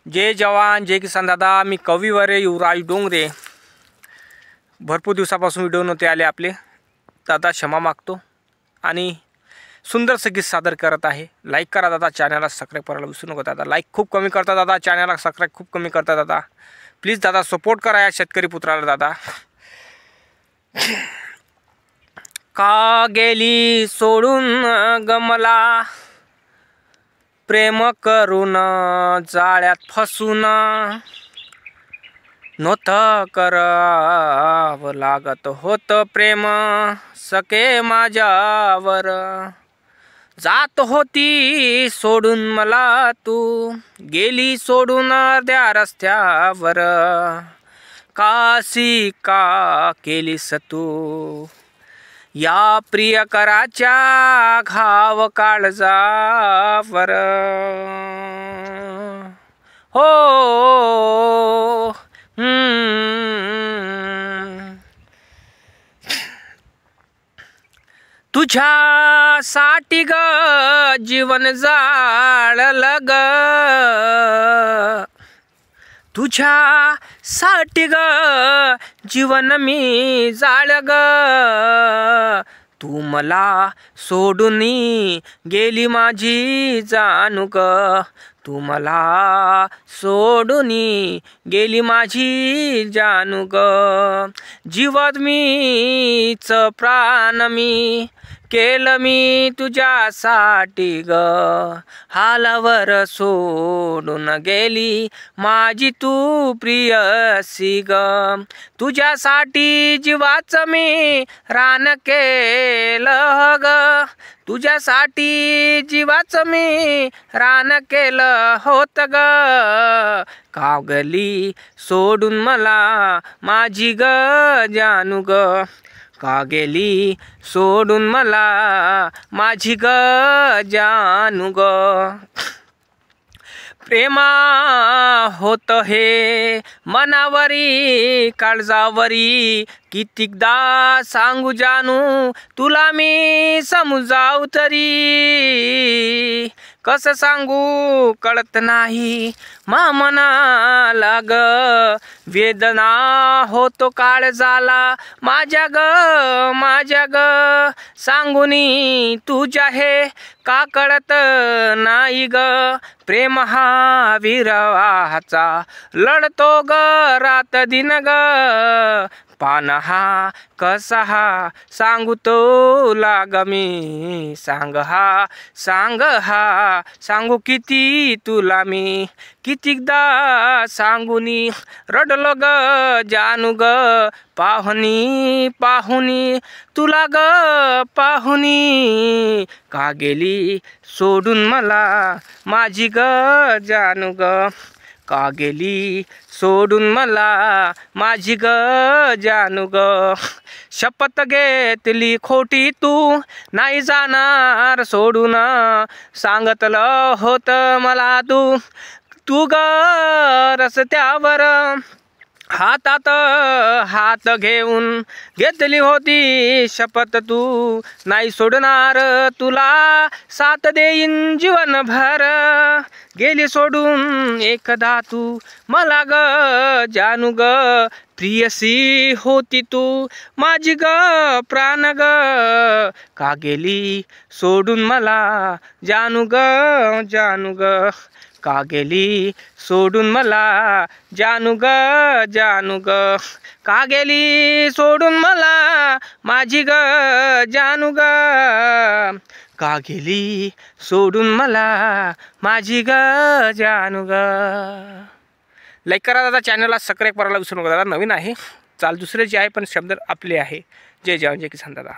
जय जवान जय किसान दादा। मी कविवरे युवराज डोंगरे। भरपूर दिवसापासून व्हिडिओ नव्हते आले आपले दादा, क्षमा मागतो आणि सुंदरसे गीत सादर करत आहे। लाईक करा दादा, चॅनलला सबस्क्राइब करायला विसरू नका दादा। लाईक खूप कमी करता दादा, चॅनलला सबस्क्राइब खूप कमी करता दादा। प्लीज दादा सपोर्ट करा या शेतकरी पुत्राला दादा। का गेली सोडून गमला, प्रेम करून जाळ्यात फसून, नव्हतं करावं लागत होत प्रेम सके माझ्यावर। जात होती सोडून मला तू, गेली सोडून अर्ध्या रस्त्यावर। काशी का केलीस तू या प्रियकराच्या घाव काळजावर। हो तुझ्यासाठी ग जीवन जाळलं ग, तुझ्यासाठी ग जीवन मी जाळ ग। तू मला सोडून गेली माझी जानू ग, तू मला सोडून गेली माझी जानू ग। जीवात मीच प्राण मी केलं मी तुझ्यासाठी ग, हालावर सोडून गेली माझी तू प्रियसी ग। तुझ्यासाठी जीवाचं मी रान केलं ग, तुझ्यासाठी जीवाचं मी रान केलं होत ग। का गेली सोडून मला माझी ग जानू ग, का गेली सोडून मला माझी ग जानू ग। प्रेमा होत हे मनावरी काळजावरी, कितीकदा सांगू जानू तुला मी समजाऊ तरी। कसं सांगू कळत नाही मनाला ग, वेदना होतो काळजाला माझ्या ग। सांगूनी तुझ्या हे का कळत नाही ग, प्रेम हा विरहाचा लढतो ग रात दिन ग। पान हा कसा हा सांगू तुला ग मी, सांग हा सांगू किती तुला मी। कितीकदा सांगूनी रडलो ग जानू ग, पाहुनी तुला ग पाहुनी। का गेली सोडून मला माझी ग जानू ग, का गेली सोडून मला माझी ग जानू ग। शपथ घेतली खोटी तू नाही जाणार सोडून, सांगितलं होतं मला तू ग रस्त्यावर। हातात हात घेऊन घेतली होती शपथ तू नाही सोडणार तुला, साथ देईन जीवनभर। गेली सोडून एकदा तू मला ग जानू ग, प्रियसी होती तू माझी ग प्राण ग। का गेली सोडून मला जानू ग, का गेली सोडून मला जानू ग, का गेली सोडून मला माझी ग जानू ग, का गेली सोडून मला माझी ग जानू ग। लाईक करा दादा, चॅनलला सबस्क्राइब करायला विसरू नका दादा। नवीन आहे चाल दुसरे जे आहे पण शब्द आपले आहे। जय जवान जय किसान दादा।